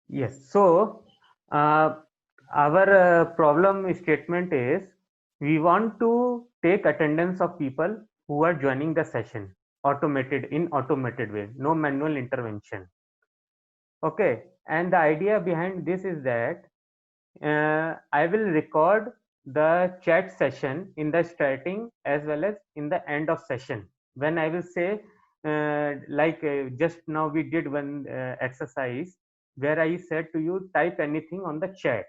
Yes. So, uh, our problem statement is we want to take attendance of people who are joining the session automated way, no manual intervention. Okay. And the idea behind this is that I will record the chat session in the starting as well as in the end of session. When I will say, just now we did one exercise where I said to you, type anything on the chat.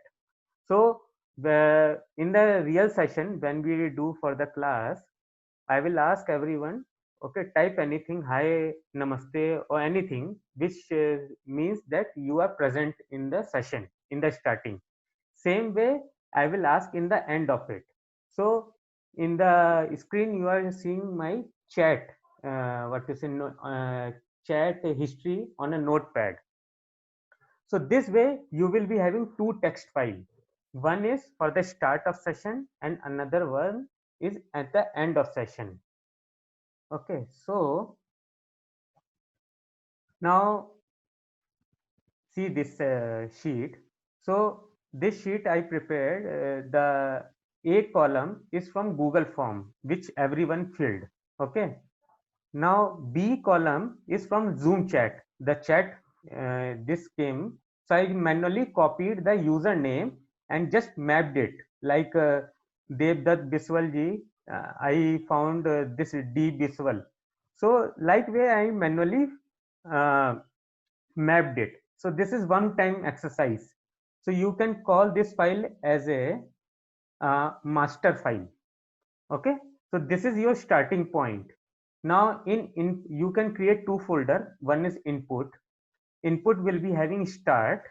So in the real session, when we do for the class, I will ask everyone, okay, type anything, hi, namaste, or anything, which means that you are present in the session in the starting. Same way, I will ask in the end of it. So in the screen, you are seeing my chat, what is in chat history on a notepad. So this way, you will be having two text files. One is for the start of session and another one is at the end of session. Okay, so now see this sheet. So this sheet I prepared, the A column is from Google form, which everyone filled. Okay. Now B column is from Zoom chat. The chat this came. So I manually copied the username and just mapped it like Devdutt Biswal ji. I found this D Biswal. So like way I manually uh, mapped it. So this is one time exercise. So you can call this file as a master file. Okay. So this is your starting point. Now in you can create two folder. One is input. Input will be having start.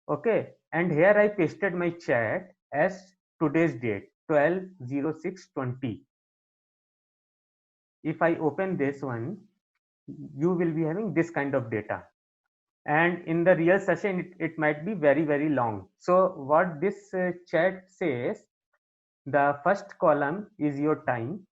Okay. And here I pasted my chat as today's date 12/06/20. If I open this one, you will be having this kind of data. And in the real session it might be very long. So what this chat says, the first column is your time,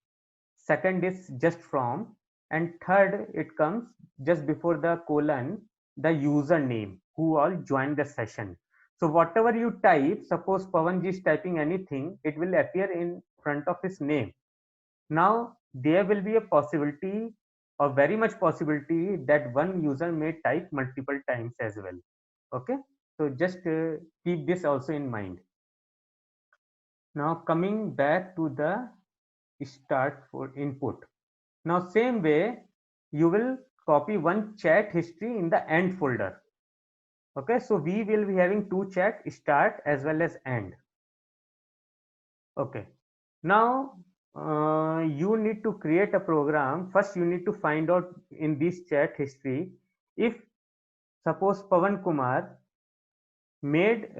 second is just from, and third it comes just before the colon the username who all joined the session. So whatever you type, suppose Pavanji is typing anything, it will appear in front of his name. Now there will be a possibility or very much possibility that one user may type multiple times as well. Okay, so just keep this also in mind. Now coming back to the start for input. Now same way you will copy one chat history in the end folder. Okay, so we will be having two chat, start as well as end. Okay, now you need to create a program. First you need to find out in this chat history if suppose Pavan Kumar made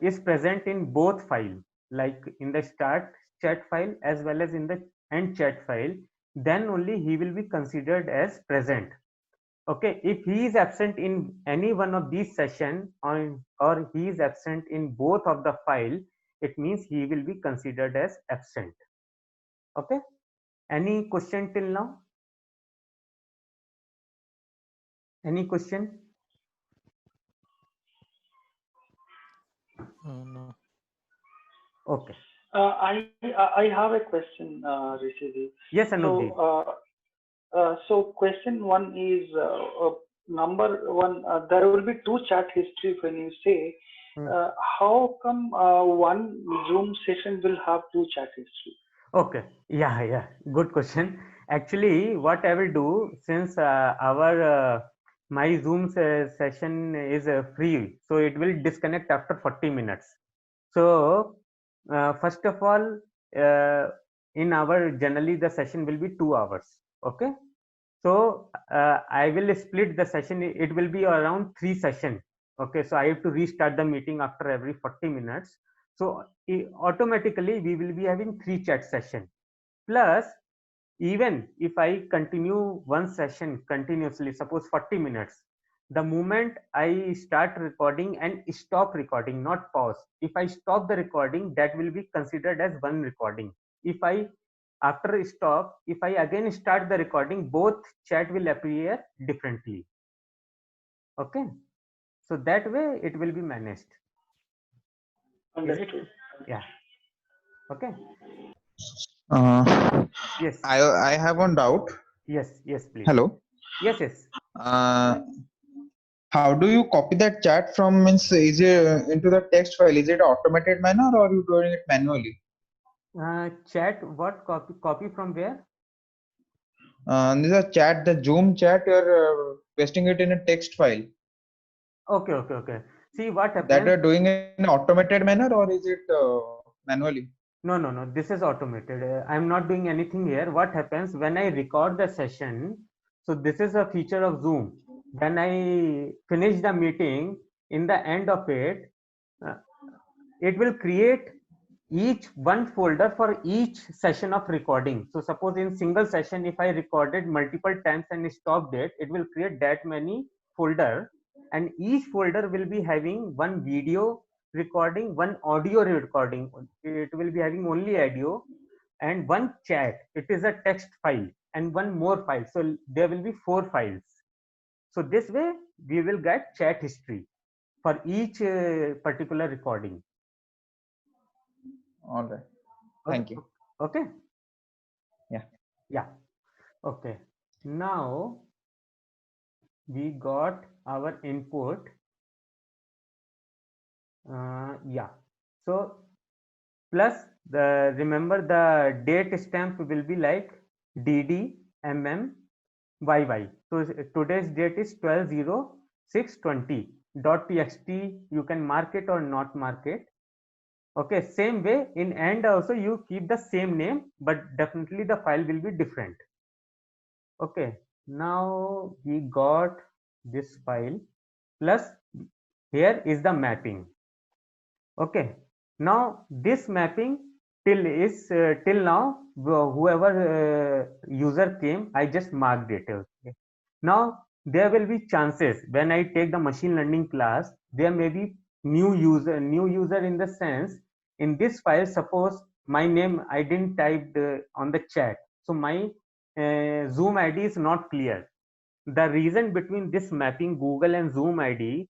is present in both file, like in the start chat file as well as in the end chat file, then only he will be considered as present. Okay, if he is absent in any one of these session or he is absent in both of the file, it means he will be considered as absent. Okay, any question till now? Any question? No. Okay. I have a question, Rishiji. Yes, So, Anupji. so question one is number one. There will be two chat history when you say. Hmm. How come one Zoom session will have two chat history? Okay, yeah, good question. Actually, what I will do, since our my Zoom session is free, so it will disconnect after 40 minutes. So, first of all, uh, in our generally the session will be 2 hours. Okay, so I will split the session. It will be around 3 sessions. Okay, so I have to restart the meeting after every 40 minutes. So automatically we will be having three chat session. Plus, even if I continue one session continuously, suppose 40 minutes, the moment I start recording and stop recording, not pause. If I stop the recording, that will be considered as one recording. If I after stop, if I again start the recording, both chat will appear differently. Okay. So that way it will be managed. Is it? Understood. Yeah. Okay. Uh, Yes. I have one doubt. Yes. Yes, please. Hello. Yes. Yes. Uh, how do you copy that chat from, means is it into the text file? Is it automated manner or you doing it manually? Chat. What copy from where? This is a chat, the Zoom chat. You're pasting it in a text file. Okay. Okay. Okay. See what That happens. you're doing in automated manner or is it manually? No, no, no. This is automated. I'm not doing anything here. What happens when I record the session? So this is a feature of Zoom. When I finish the meeting, in the end of it, uh, it will create each one folder for each session of recording. So suppose in single session, if I recorded multiple times and stopped it, it will create that many folder, and each folder will be having one video recording, one audio recording. It will be having only audio, and one chat. It is a text file, and one more file. So there will be 4 files. So this way we will get chat history for each particular recording. All right. Okay. Thank you. Okay. Yeah. Yeah. Okay. Now we got our input. Yeah. So plus the, remember the date stamp will be like DD YY. So today's date is 12/06/20. .txt, you can mark it or not mark it. Okay, same way in end also you keep the same name, but definitely the file will be different. Okay, now we got this file, plus here is the mapping. Okay, now this mapping till now whoever user came, I just marked it. Okay, now there will be chances when I take the machine learning class, there may be new user in the sense, in this file suppose my name I didn't type on the chat, so my Zoom ID is not clear. The reason between this mapping Google and Zoom ID,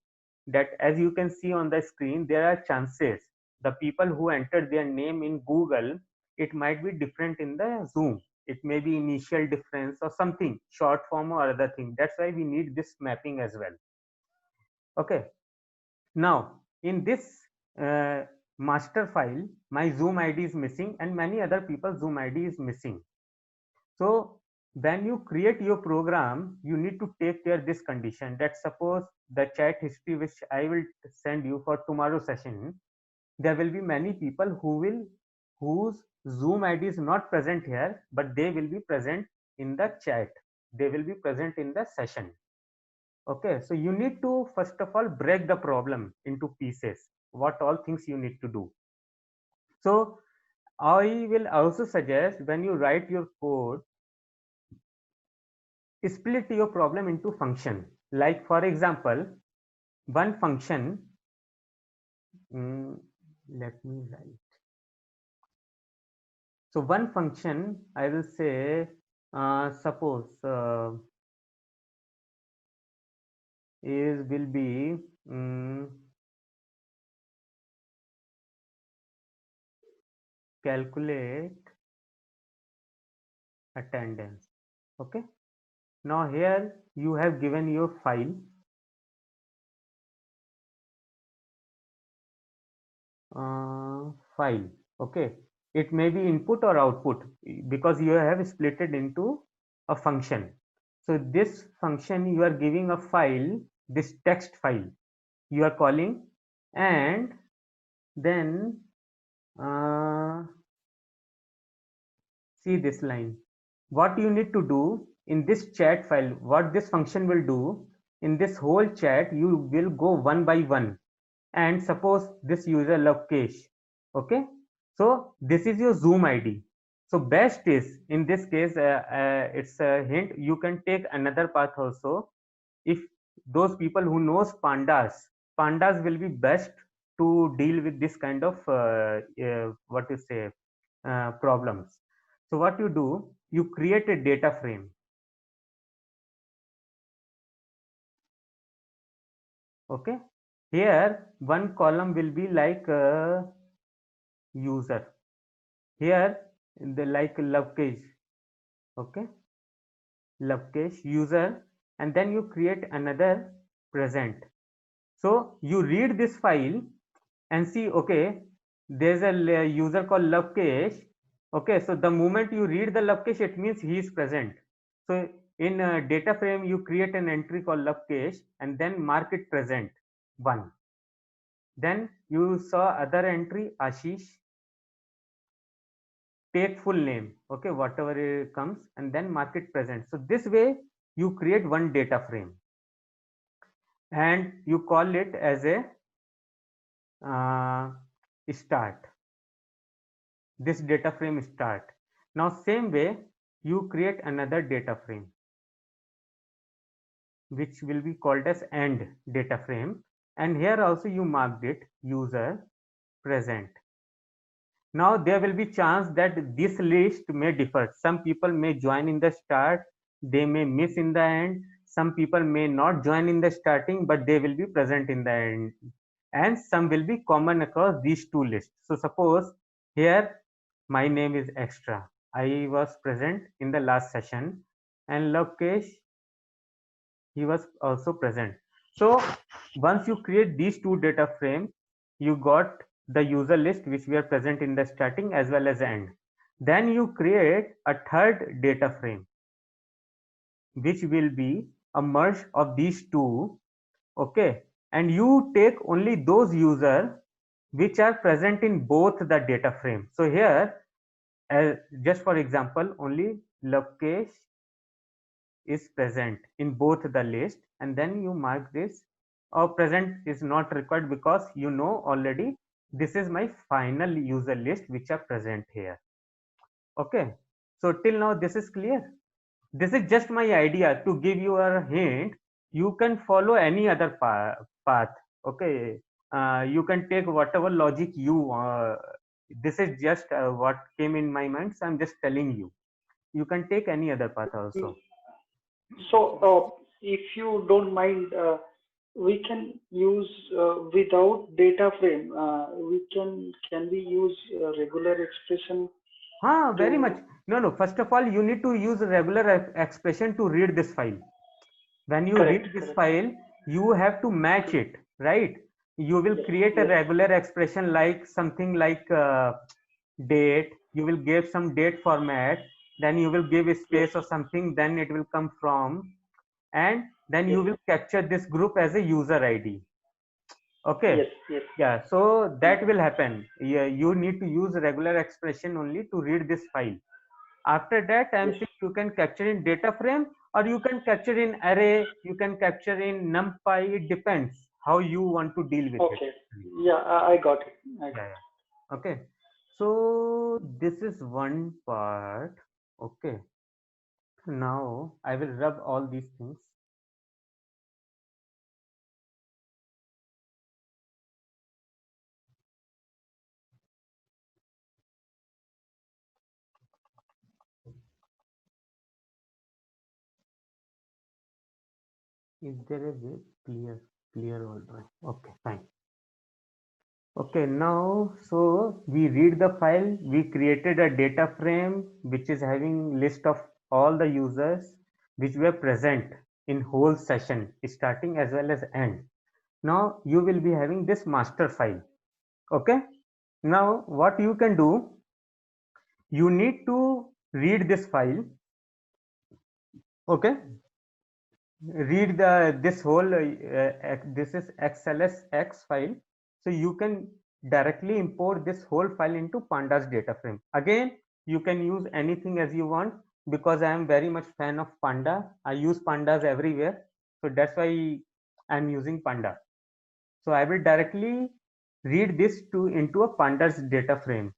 that as you can see on the screen, there are chances the people who entered their name in Google, it might be different in the Zoom. It may be initial difference or something, short form or other thing. That's why we need this mapping as well. Okay. Now in this master file, my Zoom ID is missing and many other people Zoom ID is missing. So when you create your program, you need to take care this condition that suppose the chat history which I will send you for tomorrow session, there will be many people whose Zoom ID is not present here, but they will be present in the chat. They will be present in the session. Okay, so you need to first of all break the problem into pieces. What all things you need to do. So I will also suggest when you write your code, split your problem into function. Like for example, one function, mm, let me write. So one function, I will say, suppose is will be calculate attendance. Okay. Now here you have given your file. Okay, it may be input or output because you have split it into a function. So this function you are giving a file, this text file you are calling, and then see this line. What you need to do in this chat file, what this function will do, in this whole chat you will go one by one, and suppose this user Lokesh. Okay, so this is your Zoom ID. So best is in this case, it's a hint, you can take another path also. If those people who knows pandas will be best to deal with this kind of what you say problems. So what you do, you create a data frame. Okay, here one column will be like user. Here the like Lovekesh. Okay, Lovekesh user, and then you create another present. So you read this file and see, okay, there's a user called Lovekesh. Okay, so the moment you read the Lovekesh, it means he is present. So in a data frame, you create an entry called Lovekesh and then mark it present 1. Then you saw other entry Ashish, take full name, okay, whatever it comes, and then mark it present. So this way you create one data frame and you call it as a start. This data frame start. Now same way you create another data frame which will be called as end data frame, and here also you marked it user present. Now there will be chance that this list may differ. Some people may join in the start, they may miss in the end. Some people may not join in the starting, but they will be present in the end. And some will be common across these two lists. So suppose here my name is extra. I was present in the last session, and Lokesh, he was also present. So once you create these two data frames, you got the user list which we are present in the starting as well as end. Then you create a third data frame which will be a merge of these two. Okay, and you take only those users which are present in both the data frame. So here, just for example, only Lokesh is present in both the list, and then you mark this, or present is not required because you know already this is my final user list which are present here. Okay, so till now this is clear. This is just my idea to give you a hint. You can follow any other path. Okay, you can take whatever logic you this is just what came in my mind, so I'm just telling you. You can take any other path also. So, if you don't mind, we can use without data frame. We can we use regular expression Very much. to No. First of all, you need to use a regular expression to read this file. When you correct, read this correct. file, you have to match it, right? You will Yes, create a yes, regular expression like something like date. You will give some date format. Then you will give a yes, space or something. Then it will come from, and then yes, you will capture this group as a user ID. Okay, yes, yes. yeah, so Mm. that will happen. Yeah, you need to use regular expression only to read this file. After that, I'm Yes. saying you can capture in data frame, or you can capture in array, you can capture in numpy. It depends how you want to deal with it. Okay. Yeah, I got it. I got Yeah, yeah. Okay, so this is one part. Okay, now I will rub all these things. Is there a way? Clear all right. Okay, fine. Okay, now, so we read the file, we created a data frame which is having list of all the users which were present in whole session, starting as well as end. Now you will be having this master file. Okay, now what you can do, you need to read this file. Okay, read this whole this is xlsx file, so you can directly import this whole file into pandas data frame. Again, you can use anything as you want, because I am very much fan of panda. I use pandas everywhere, so that's why I'm using panda. So I will directly read this to into a pandas data frame.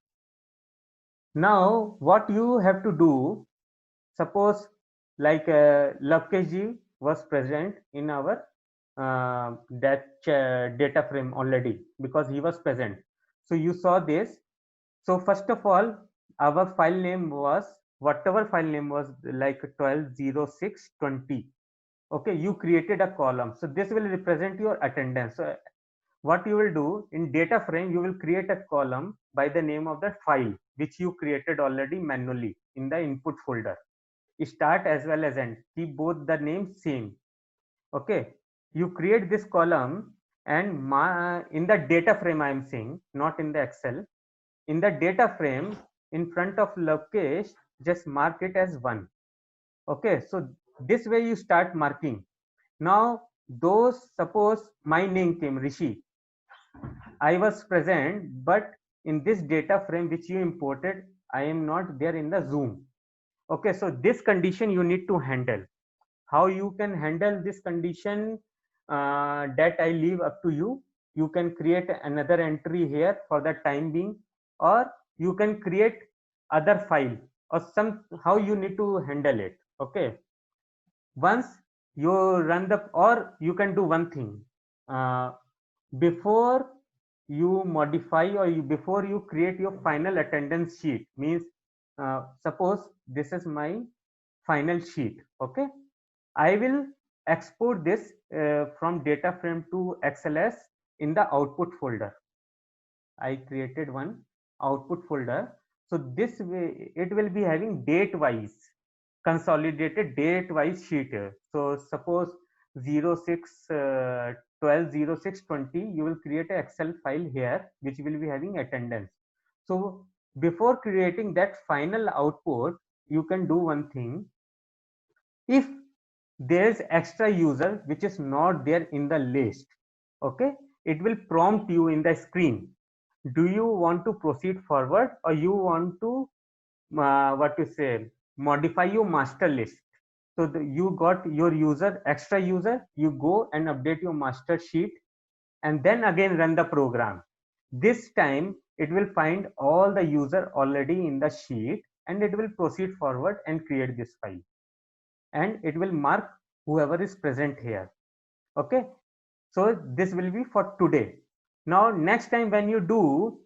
Now what you have to do, suppose like Lavkesh ji was present in our data frame already because he was present. So you saw this. So first of all, our file name was, whatever file name was, like 120620. Okay, you created a column, so this will represent your attendance. So what you will do in data frame, you will create a column by the name of the file which you created already manually in the input folder. Start as well as end, keep both the names same. Okay, you create this column, and in the data frame I am saying, not in the Excel. In the data frame, in front of Lokesh, just mark it as 1. Okay, so this way you start marking. Now those, suppose my name came Rishi, I was present, but in this data frame which you imported, I am not there in the Zoom. Okay, so this condition you need to handle. How you can handle this condition, that I leave up to you. You can create another entry here for the time being, or you can create other file, or some how you need to handle it. Okay, once you run the, or you can do one thing, uh, before you modify, or before you create your final attendance sheet, means suppose this is my final sheet. Okay, I will export this from data frame to XLS in the output folder. I created one output folder. So this way it will be having date wise, consolidated date wise sheet here. So suppose 06 12 06 20, you will create an Excel file here which will be having attendance. So before creating that final output, you can do one thing. If there is extra user which is not there in the list, okay, it will prompt you in the screen. Do you want to proceed forward, or you want to what to say, modify your master list? So you got your user, extra user, you go and update your master sheet, and then again run the program. This time it will find all the user already in the sheet, and it will proceed forward and create this file, and it will mark whoever is present here. Okay, so this will be for today. Now next time when you do,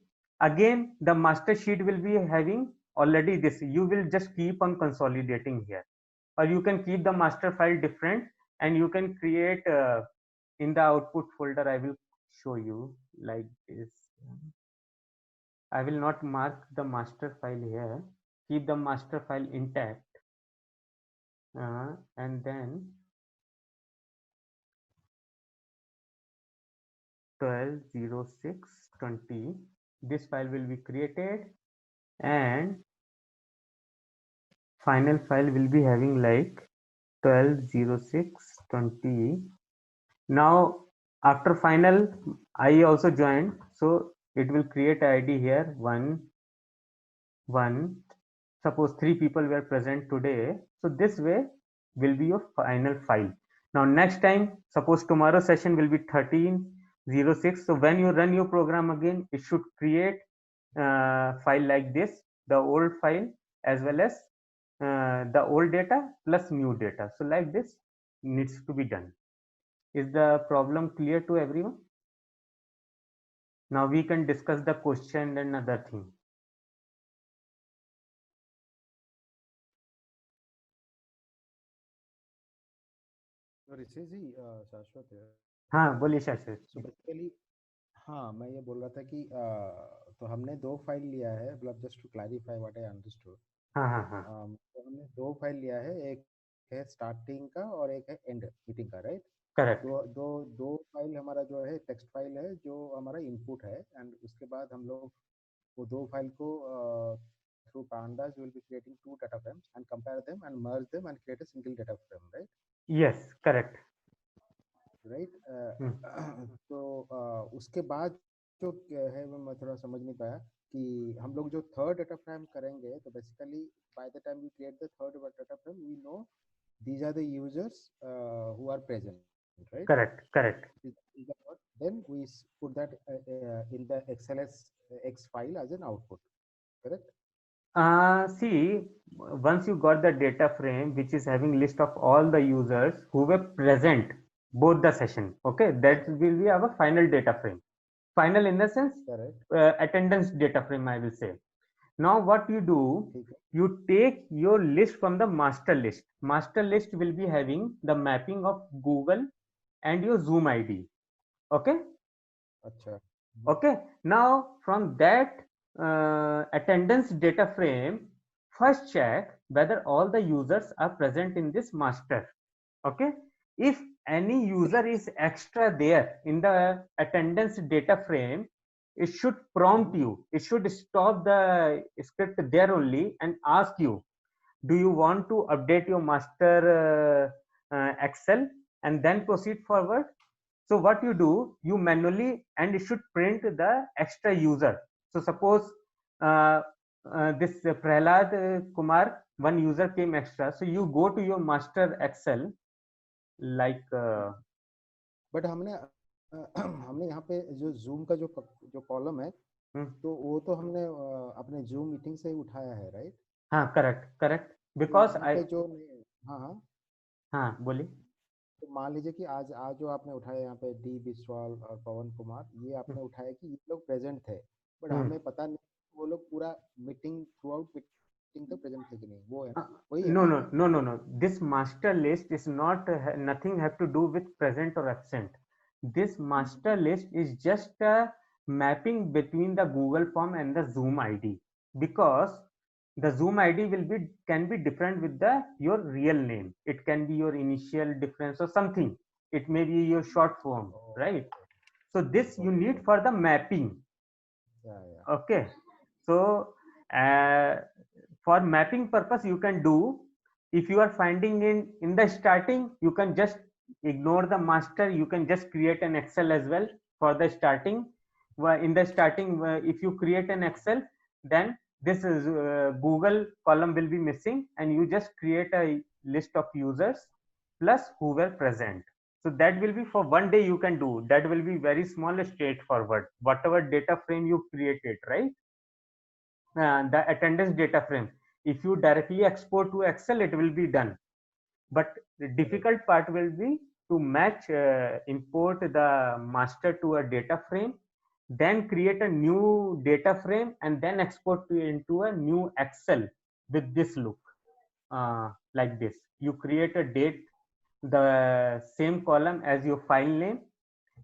again the master sheet will be having already this. You will just keep on consolidating here, or you can keep the master file different, and you can create in the output folder. I will show you like this. I will not mark the master file here, keep the master file intact, and then 12/06/20, this file will be created, and final file will be having like 12/06/20. Now after final, I also joined, so it will create ID here 1 1. Suppose 3 people were present today, so this way will be your final file. Now next time, suppose tomorrow session will be 13/06, so when you run your program again, it should create file like this, the old file as well as the old data plus new data. So like this needs to be done. Is the problem clear to everyone? Now we can discuss the question and other thing. ऋषि जी, शाश्वत है। हाँ बोलिए शाश्वत। So basically हाँ, मैं ये बोल रहा था कि तो हमने 2 फाइल लिया है, मतलब just to clarify what I understood. हाँ हाँ हाँ तो हमने 2 फाइल लिया है, एक है स्टार्टिंग का और एक है एंड मीटिंग का, राइट? करेक्ट दो फाइल हमारा जो है टेक्स्ट फाइल है जो हमारा इनपुट है, एंड उसके बाद हम लोग वो 2 फाइल को through pandas we will be creating 2 data frames and compare them and merge them and create a single data frame, right? Yes correct right. तो उसके बाद जो है मैं थोड़ा समझ नहीं पाया कि हम लोग जो थर्ड डाटा फ्रेम करेंगे, तो basically by the time we create the third data frame we know these are the users who are present, right? correct Then we put that in the XLSX file as an output, correct? See, once you got the data frame which is having list of all the users who were present both the session, okay, that will be our final data frame. Final in the sense Correct. attendance data frame, I will say. Now what you do, ठीक है. you take your list from the master list. Master list will be having the mapping of Google and your Zoom ID. Okay. अच्छा. Okay. Now from that attendance data frame, first check whether all the users are present in this master. Okay. If any user is extra there in the attendance data frame, it should prompt you. It should stop the script there only and ask you, do you want to update your master Excel, and then proceed forward. So what you do, you manually, and it should print the extra user. So suppose this Prahlad Kumar, one user came extra. So you go to your master Excel, like but हमने हमने यहाँ पे जो zoom का जो column है, तो वो तो हमने अपने जूम मीटिंग से ही उठाया है, राइट? हाँ, करेक्ट तो बिकॉज यहाँ आई पे जो हाँ हाँ हाँ बोलिए. तो मान लीजिए कि आज आज जो आपने उठाया यहाँ पे डी बिस्वाल और पवन कुमार, ये आपने उठाया कि ये लोग प्रेजेंट थे, बट हमें पता नहीं वो लोग पूरा मीटिंग थ्रू आउट मीटिंग तक प्रेजेंट थे कि नहीं, वो है ना, वही है ना? No. This master list is not nothing have to do with present or absent. This master list is just a mapping between the Google form and the Zoom ID, because the Zoom ID can be different with your real name. It can be your initial difference or something. It may be your short form, right? So this you need for the mapping. Yeah. Okay. So for mapping purpose, you can do, if you are finding in the starting, you can just ignore the master. You can just create an Excel as well for the starting. In the starting, if you create an Excel, then this is Google column will be missing, and you just create a list of users plus who were present. So that will be for one day you can do. That will be very small, straightforward. Whatever data frame you created, right? The attendance data frame. If you directly export to Excel, it will be done. But the difficult part will be to match, import the master to a data frame, then create a new data frame, and then export into a new Excel with this look, like this. You create a date, the same column as your file name,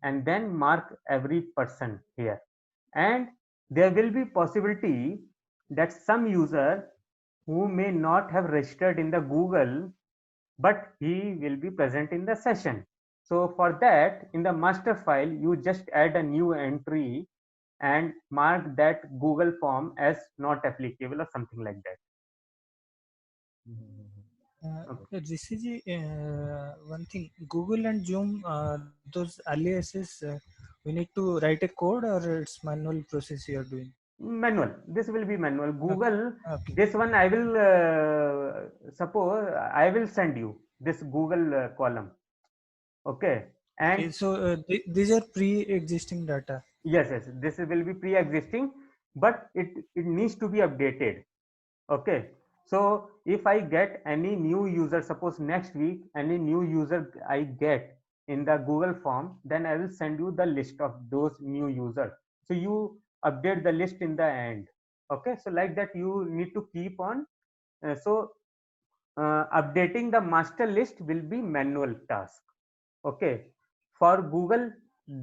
and then mark every person here. And there will be possibility that some user who may not have registered in the Google, but he will be present in the session. So for that, in the master file, you just add a new entry and mark that Google form as not applicable or something like that. Rishi, one thing, Google and Zoom, those aliases, we need to write a code or it's manual process you are doing? Manual. This will be manual. Google, Okay. this one I will, suppose I will send you this Google column. Okay. And okay, so these are pre-existing data. Yes, this will be pre-existing, but it needs to be updated. Okay. So if I get any new user, suppose next week, any new user I get in the Google form, then I will send you the list of those new users. So you update the list in the end. Okay. So like that, you need to keep on. Updating the master list will be manual task. Okay. For Google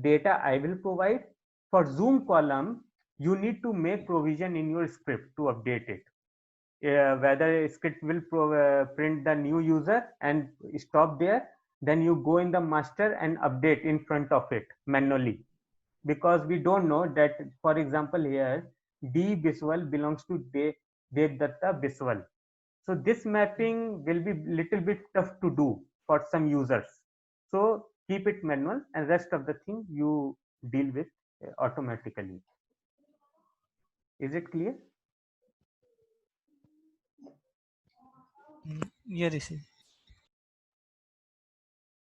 data, I will provide. For Zoom column, you need to make provision in your script to update it. Whether script will print the new user and stop there, then you go in the master and update in front of it manually, because we don't know that, for example, here D Biswal belongs to Devdatta Biswal. So this mapping will be little bit tough to do for some users. So keep it manual, and rest of the thing you deal with automatically. Is it clear? Yeah, Rishi.